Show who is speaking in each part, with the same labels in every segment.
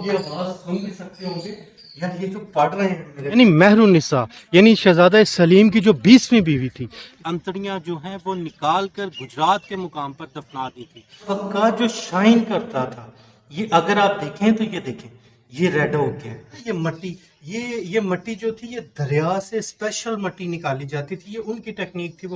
Speaker 1: लोग ये आवाज सुन भी सकते होंगे यार, ये जो पढ़ रहे हैं
Speaker 2: यानी मेहरुन्निसा यानी शहजादा सलीम की जो 20वीं बीवी थी, अंतड़ियां जो हैं वो निकाल कर गुजरात के मुकाम पर दफना दी थी।
Speaker 1: पक्का जो शाइन करता था, ये अगर आप देखें तो ये देखें, ये रेड हो गया। ये मट्टी, ये मट्टी जो थी ये दरिया से स्पेशल मट्टी निकाली जाती थी, ये उनकी टेक्निक थी।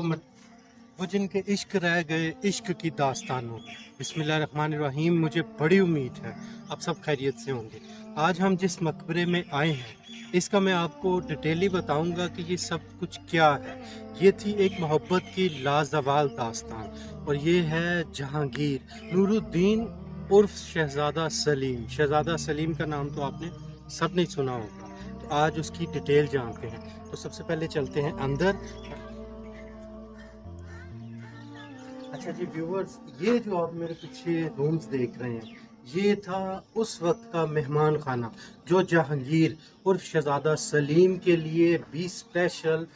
Speaker 1: वो जिनके इश्क रह गए, इश्क की दास्तानों। बिस्मिल्लाहिर्रहमानिर्रहीम। मुझे बड़ी उम्मीद है आप सब खैरियत से होंगे। आज हम जिस मकबरे में आए हैं इसका मैं आपको डिटेली बताऊंगा कि ये सब कुछ क्या है। ये थी एक मोहब्बत की लाजवाल दास्तान और ये है जहांगीर नूरुद्दीन उर्फ शहजादा सलीम। शहजादा सलीम का नाम तो आपने सब नहीं सुना होगा, तो आज उसकी डिटेल जानते हैं। तो सबसे पहले चलते हैं अंदर। अच्छा जी व्यूवर्स, ये जो आप मेरे पीछे रूम्स देख रहे हैं ये था उस वक्त का मेहमान खाना जो जहांगीर उर्फ शहजादा सलीम के लिए भी स्पेशल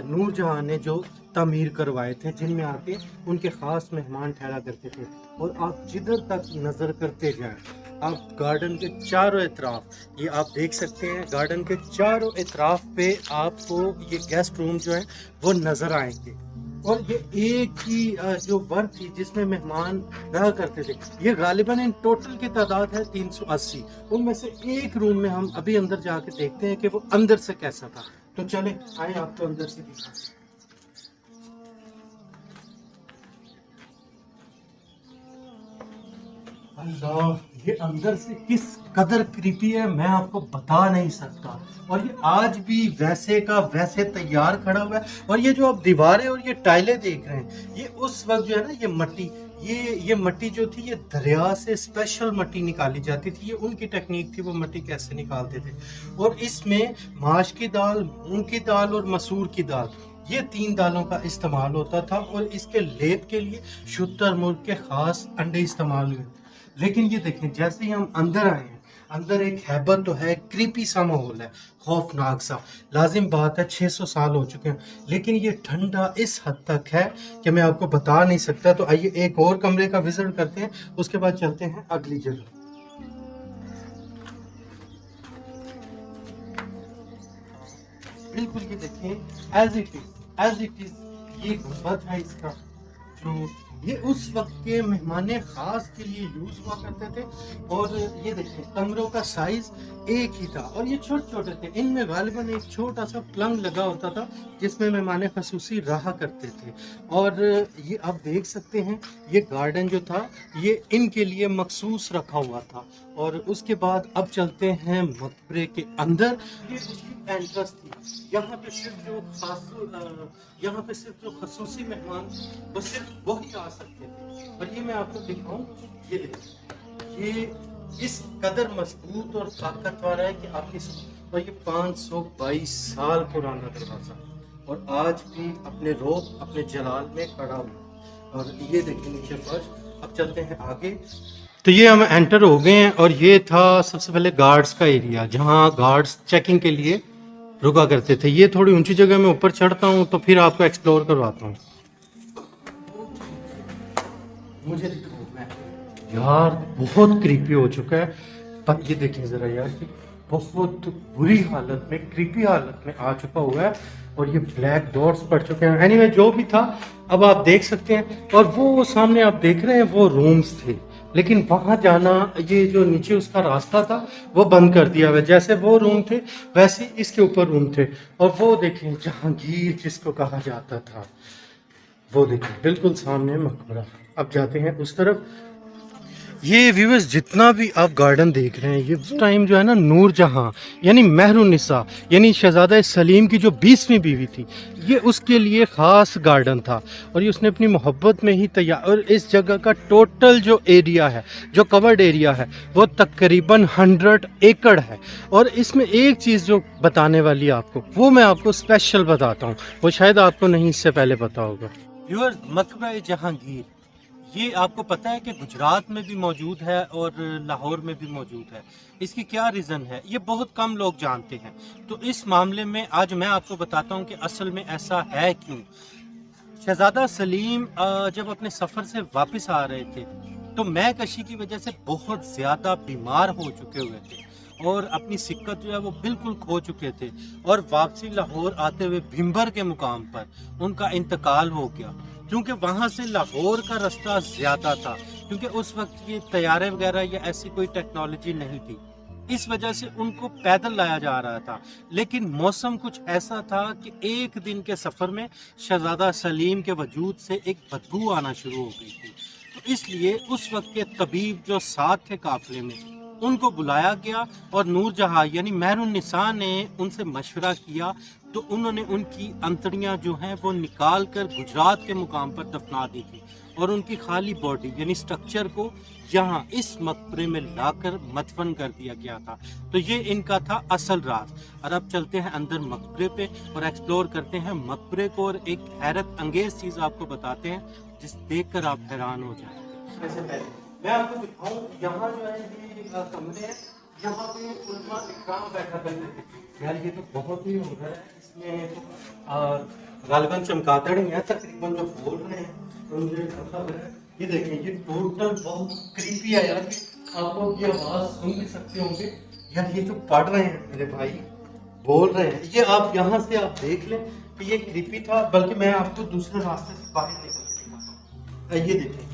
Speaker 1: नूरजहां ने जो तामीर करवाए थे, जिनमें आके उनके ख़ास मेहमान ठहरा करते थे। और आप जिधर तक नज़र करते जाएं, आप गार्डन के चारों इतराफ, ये आप देख सकते हैं, गार्डन के चारों इतराफ पे आपको ये गेस्ट रूम जो है वो नज़र आएंगे। और ये एक ही जो वर्ग थी जिसमें मेहमान रहा करते थे, ये गालिबन इन टोटल की तादाद है 380। उनमें से एक रूम में हम अभी अंदर जाके देखते हैं कि वो अंदर से कैसा था। तो चले आए आपको अंदर से दिखाते। अल्लाह, ये अंदर से किस कदर क्रीपी है मैं आपको बता नहीं सकता। और ये आज भी वैसे का वैसे तैयार खड़ा हुआ है। और ये जो आप दीवारें और ये टाइलें देख रहे हैं, ये उस वक्त जो है ना, ये मट्टी, ये मट्टी जो थी ये दरिया से स्पेशल मट्टी निकाली जाती थी। ये उनकी टेक्निक थी, वो मट्टी कैसे निकालते थे। और इसमें माश की दाल, मूंग की दाल और मसूर की दाल, ये 3 दालों का इस्तेमाल होता था। और इसके लेप के लिए शुतर मुर्ग के खास अंडे इस्तेमाल हुए। लेकिन ये देखें, जैसे ही हम अंदर आए हैं, अंदर एक हैबत तो है, क्रीपी सा माहौल है, खौफनाक सा। लाजिम बात है 600 साल हो चुके हैं, लेकिन ये ठंडा इस हद तक है कि मैं आपको बता नहीं सकता। तो आइए एक और कमरे का विजिट करते हैं, उसके बाद चलते हैं अगली जगह। बिल्कुल ये देखें, एज इट इज ये गुंबद है इसका, जो ये उस वक्त के मेहमान खास के लिए यूज हुआ करते थे। और ये देखिए कमरों का साइज एक ही था और ये छोटे छोटे थे। इनमें गालिबन एक छोटा सा पलंग लगा होता था जिसमें मेहमान खसूसी रहा करते थे। और ये आप देख सकते हैं, ये गार्डन जो था ये इनके लिए मखसूस रखा हुआ था। और उसके बाद अब चलते हैं मकबरे के अंदर। ये उसकी एंट्रेंस थी। यहाँ पे सिर्फ जो खसूसी मेहमान वो सिर्फ वही आ सकते थे। और ये मैं आपको दिखाऊं, ये देखिए, ये इस कदर मजबूत और ताकतवर है कि आप इस, और ये 522 साल पुराना दरवाजा और आज भी अपने रोब, अपने जलाल में खड़ा हुआ। और ये देखिए नीचे फर्श। अब चलते हैं आगे। तो ये हम एंटर हो गए हैं और ये था सबसे पहले गार्ड्स का एरिया, जहाँ गार्ड्स चेकिंग के लिए रुका करते थे। ये थोड़ी ऊंची जगह में ऊपर चढ़ता हूँ तो फिर आपको एक्सप्लोर करवाता हूँ। मुझे दिखाओ मैं, यार बहुत क्रीपी हो चुका है। पर ये देखिए जरा यार, बहुत बुरी हालत में, क्रीपी हालत में आ चुका हुआ है। और ये ब्लैक डॉट्स पड़ चुके हैं। एनीवे जो भी था अब आप देख सकते हैं। और वो सामने आप देख रहे हैं वो रूम्स थे, लेकिन वहां जाना, ये जो नीचे उसका रास्ता था वो बंद कर दिया हुआ। जैसे वो रूम थे वैसे इसके ऊपर रूम थे। और वो देखें जहांगीर जिसको कहा जाता था, वो देखें बिल्कुल सामने मकबरा। अब जाते हैं उस तरफ। ये व्यूअर्स जितना भी आप गार्डन देख रहे हैं, ये उस टाइम जो है ना नूरजहां यानी मेहरुन्निसा यानी शहजादा सलीम की जो 20वीं बीवी थी, ये उसके लिए ख़ास गार्डन था। और ये उसने अपनी मोहब्बत में ही तैयार। और इस जगह का टोटल जो एरिया है, जो कवर्ड एरिया है, वो तकरीबन 100 एकड़ है। और इसमें एक चीज़ जो बताने वाली है आपको, वो मैं आपको स्पेशल बताता हूँ, वो शायद आपको नहीं इससे पहले पता होगा। व्यूअर्स, मकबरा जहांगीर ये आपको पता है कि गुजरात में भी मौजूद है और लाहौर में भी मौजूद है। इसकी क्या रीज़न है ये बहुत कम लोग जानते हैं। तो इस मामले में आज मैं आपको बताता हूँ कि असल में ऐसा है क्यों। शहजादा सलीम जब अपने सफ़र से वापस आ रहे थे
Speaker 2: تو میں کشی کی وجہ سے بہت زیادہ بیمار ہو چکے ہوئے تھے اور اپنی سکت جو ہے وہ بالکل کھو چکے تھے، اور واپسی لاہور آتے ہوئے بھمبر کے مقام پر ان کا انتقال ہو گیا، کیونکہ وہاں سے لاہور کا رستہ زیادہ تھا، کیونکہ اس وقت یہ طیارے وغیرہ یا ایسی کوئی ٹیکنالوجی نہیں تھی، اس وجہ سے ان کو پیدل لایا جا رہا تھا۔ لیکن موسم کچھ ایسا تھا کہ ایک دن کے سفر میں شہزادہ سلیم کے وجود سے ایک بدبو آنا شروع ہو گئی تھی، تو اس لیے اس وقت کے طبیب جو ساتھ تھے قافلے میں ان کو بلایا گیا، اور نور جہاں یعنی مہر النساء نے ان سے مشورہ کیا، تو انہوں نے ان کی انتڑیاں جو ہیں وہ نکال کر گجرات کے مقام پر دفنا دی تھی، اور ان کی خالی باڈی یعنی سٹرکچر کو یہاں اس مقبرے میں لا کر مدفن کر دیا گیا تھا۔ تو یہ ان کا تھا اصل راز۔ اور اب چلتے ہیں اندر مقبرے پہ اور ایکسپلور کرتے ہیں مقبرے کو، اور ایک حیرت انگیز چیز آپ کو بتاتے ہیں جس دیکھ کر آپ حیران ہو جائیں گے۔ ایسے پہلے میں آپ کو دکھاؤں، یہاں جو ہے یہ کمرے ہیں، یہاں پہ علماء اکرام بیٹھا کرتے تھے۔ یار یہ تو بہت ہی ہو رہا ہے، اس میں غالباً چمگادڑ ہی ہے تقریباً جو بول رہے ہیں، اور مجھے خبر ہے یہ دیکھیں یہ ٹوٹل بہت کریپی ہے یار، آپ کو یہ آواز سن بھی سکتے ہوں گے یار، یہ جو پڑھ رہے ہیں میرے بھائی بول رہے ہیں، یہ آپ یہاں سے آپ دیکھ لیں کہ یہ کریپی تھا، بلکہ میں آپ کو دوسرے راستے سے باہر نکل کے دکھاتا ہوں۔ یہ دیکھیں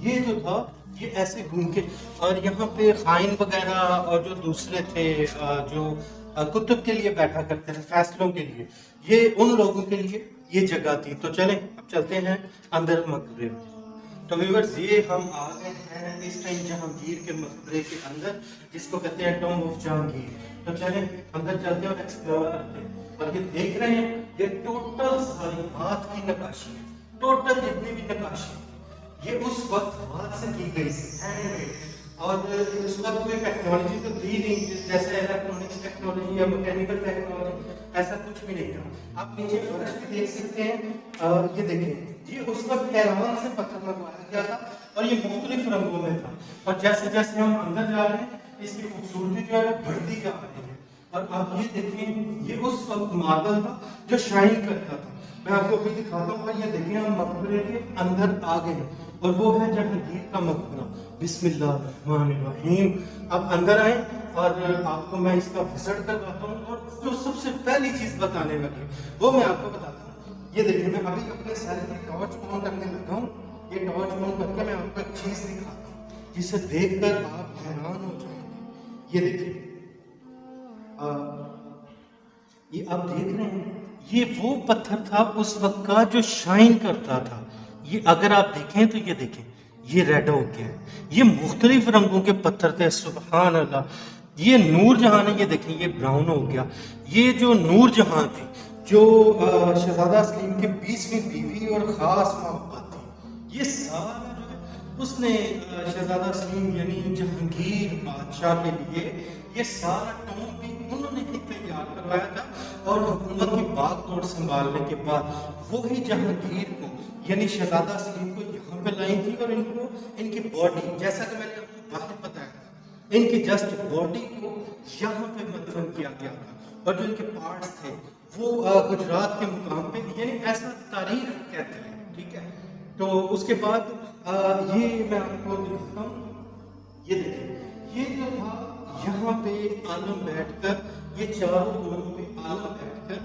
Speaker 2: یہ جو تھا یہ ایسے گھوم کے، اور یہاں پہ خائن وغیرہ اور جو دوسرے تھے جو کتب کے لیے بیٹھا کرتے تھے فیصلوں کے لیے، یہ ان لوگوں کے لیے یہ جگہ تھی۔ تو چلیں اب چلتے ہیں اندر مقبرے میں۔ تو ویورز یہ ہم آ گئے ہیں اس ٹائم جہانگیر کے مقبرے کے اندر، جس کو کہتے ہیں ٹوم آف جہانگیر۔ تو چلیں اندر چلتے ہیں اور ایکسپلور کرتے ہیں۔ اور یہ دیکھ رہے ہیں یہ ٹوٹل ساری ہاتھ کی نقاشی ہے، ٹوٹل جتنی بھی نقاشی یہ اس وقت ہاتھ سے کی گئی تھی، اور اس وقت کوئی ٹیکنالوجی تو تھی نہیں، جیسے الیکٹرانکس ٹیکنالوجی یا میکینیکل ٹیکنالوجی، ایسا کچھ بھی نہیں تھا۔ آپ نیچے فرش بھی دیکھ سکتے ہیں، یہ دیکھیں یہ اس وقت ایران سے پتھر منگوایا گیا تھا، اور یہ مختلف رنگوں میں تھا، اور جیسے جیسے ہم اندر جا رہے ہیں اس کی خوبصورتی جو ہے وہ بڑھتی جا رہی ہے۔ اور آپ یہ دیکھیں یہ اس وقت ماربل تھا جو شائن کرتا تھا۔ میں آپ کو ابھی دکھاتا ہوں، یہ دیکھیں ہم مقبرے کے اندر آ گئے ہیں، اور وہ ہے جہانگیر کا مقبرہ۔ بسم اللہ الرحمن الرحیم۔ اب اندر آئیں اور آپ کو میں اس کا وزٹ کرواتا ہوں، اور جو سب سے پہلی چیز بتانے لگی وہ میں آپ کو بتاتا ہوں۔ یہ دیکھیں میں ابھی اپنے سیل کی ٹارچ آن کرنے لگا ہوں، یہ ٹارچ آن کر کے میں آپ کو ایک چیز دکھاتا ہوں جسے دیکھ کر آپ حیران ہو جائیں گے۔ یہ دیکھیں یہ آپ دیکھ رہے ہیں یہ وہ پتھر تھا اس وقت کا جو شائن کرتا تھا۔ یہ اگر آپ دیکھیں تو یہ دیکھیں یہ ریڈ ہو گیا، یہ مختلف رنگوں کے پتھر تھے، سبحان اللہ۔ یہ نور جہاں ہے، یہ دیکھیں یہ براؤن ہو گیا۔ یہ جو نور جہاں تھی جو شہزادہ سلیم کی 20ویں بیوی اور خاص محبت تھی، یہ سارا جو ہے اس نے شہزادہ سلیم یعنی جہانگیر بادشاہ کے لیے یہ سارا ٹوم بھی انہوں نے ہی تیار کروایا تھا، اور حکومت کی باغ توڑ سنبھالنے کے بعد وہی جہانگیر کو یعنی شہزادہ سلیم کو یہاں پہ لائی تھی، اور ان کو ان کی باڈی جیسا کہ میں نے آپ کو باہر بتایا تھا، ان کی جسٹ باڈی کو یہاں پہ مدفن کیا گیا تھا، اور جو ان کے پارٹس تھے وہ گجرات کے مقام پہ، یعنی ایسا تاریخ کہتے ہیں، ٹھیک ہے۔ تو اس کے بعد یہ میں آپ کو دکھاتا ہوں، یہ دیکھیں یہ جو تھا یہاں پہ عالم بیٹھ کر یہ چاروں کوڑوں پہ عالم بیٹھ کر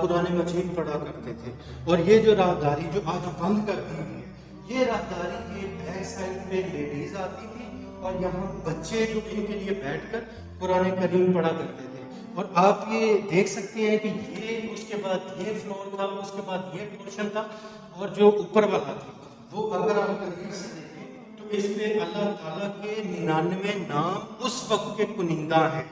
Speaker 2: قرآن مجید پڑھا کرتے تھے، اور یہ جو راہداری جو آج بند کر دی ہوئی ہے، یہ راہداری کے بیک سائڈ پہ لیڈیز آتی تھی، اور یہاں بچے جو ان کے لیے بیٹھ کر قرآن کریم پڑھا کرتے تھے۔ اور آپ یہ دیکھ سکتے ہیں کہ یہ اس کے بعد یہ فلور تھا، اس کے بعد یہ پورشن تھا، اور جو اوپر والا تھا وہ اگر آپ قریب سے دیکھیں تو اس پہ اللہ تعالیٰ کے 99 نام اس وقت کے کنندہ ہیں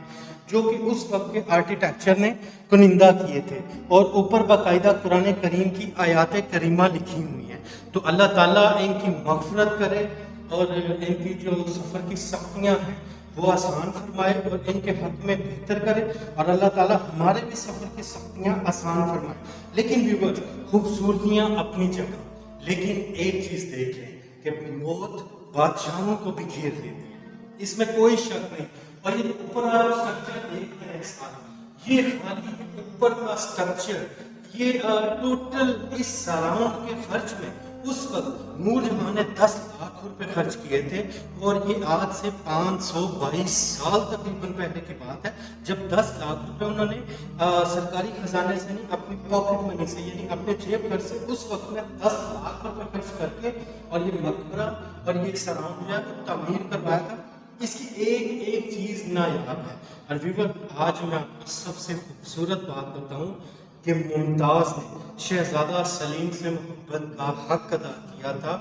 Speaker 2: جو کہ اس وقت کے آرکیٹیکچر نے کنندہ کیے تھے، اور اوپر باقاعدہ قرآن کریم کی آیات کریمہ لکھی ہوئی ہیں۔ تو اللہ تعالیٰ ان کی مغفرت کرے، اور ان کی جو سفر کی سختیاں ہیں وہ آسان فرمائے، اور ان کے حق میں بہتر کرے، اور اللہ تعالیٰ ہمارے بھی سفر کی سختیاں آسان فرمائے۔ لیکن ویورز خوبصورتیاں اپنی جگہ، لیکن ایک چیز دیکھ لیں کہ موت بادشاہوں کو بھی گھیر لیتی ہے، اس میں کوئی شک نہیں۔ اور یہ اوپر آپ سٹرکچر دیکھ رہے ہیں سارا، یہ خالی اوپر کا سٹرکچر، یہ ٹوٹل اس سراؤنڈ کے خرچ میں उस वक्त नूरजहां ने 10 लाख रुपए खर्च किए थे और ये आज से 522 साल तकरीबन पहले की बात है, जब 10 लाख रुपए उन्होंने सरकारी खजाने से नहीं, अपनी पॉकेट मनी से यानी अपने जेब खर्च से उस वक्त में 10 लाख रुपए खर्च करके और ये मकबरा और ये सराउंड जो है वो तामीर करवाया था। इसकी एक एक चीज नायाब है। और व्यूअर, आज मैं आपको सबसे खूबसूरत बात बताऊं कि मुमताज ने शहजादा सलीम से मोहब्बत का हक अदा किया था।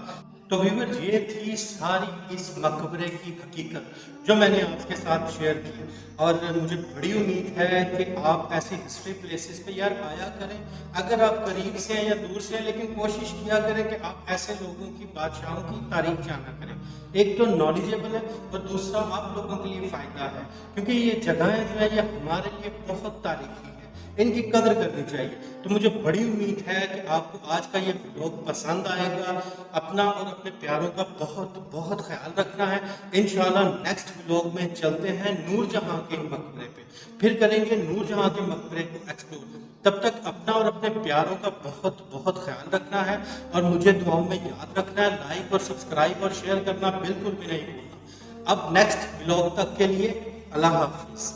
Speaker 2: तो व्यूअर, ये थी सारी इस मकबरे की हकीकत जो मैंने आपके साथ शेयर की, और मुझे बड़ी उम्मीद है कि आप ऐसे हिस्ट्री प्लेसेस पे यार आया करें। अगर आप करीब से हैं या दूर से हैं, लेकिन कोशिश किया करें कि आप ऐसे लोगों की, बादशाहों की तारीफ जाना करें। एक तो नॉलेजेबल है और दूसरा आप लोगों के लिए फ़ायदा है, क्योंकि ये जगहें जो है ये हमारे लिए बहुत तारीखी है, इनकी कदर करनी चाहिए। तो मुझे बड़ी उम्मीद है कि आपको आज का ये व्लॉग पसंद आएगा। अपना और अपने प्यारों का बहुत बहुत ख्याल रखना है। इंशाल्लाह नेक्स्ट व्लॉग में चलते हैं नूरजहां के मकबरे पे, फिर करेंगे नूरजहां के मकबरे को एक्सप्लोर। तब तक अपना और अपने प्यारों का बहुत बहुत ख्याल रखना है और मुझे दुआओं में याद रखना है। लाइक और सब्सक्राइब और शेयर करना बिल्कुल भी नहीं भूलना। अब नेक्स्ट व्लॉग तक के लिए अल्लाह हाफिज़।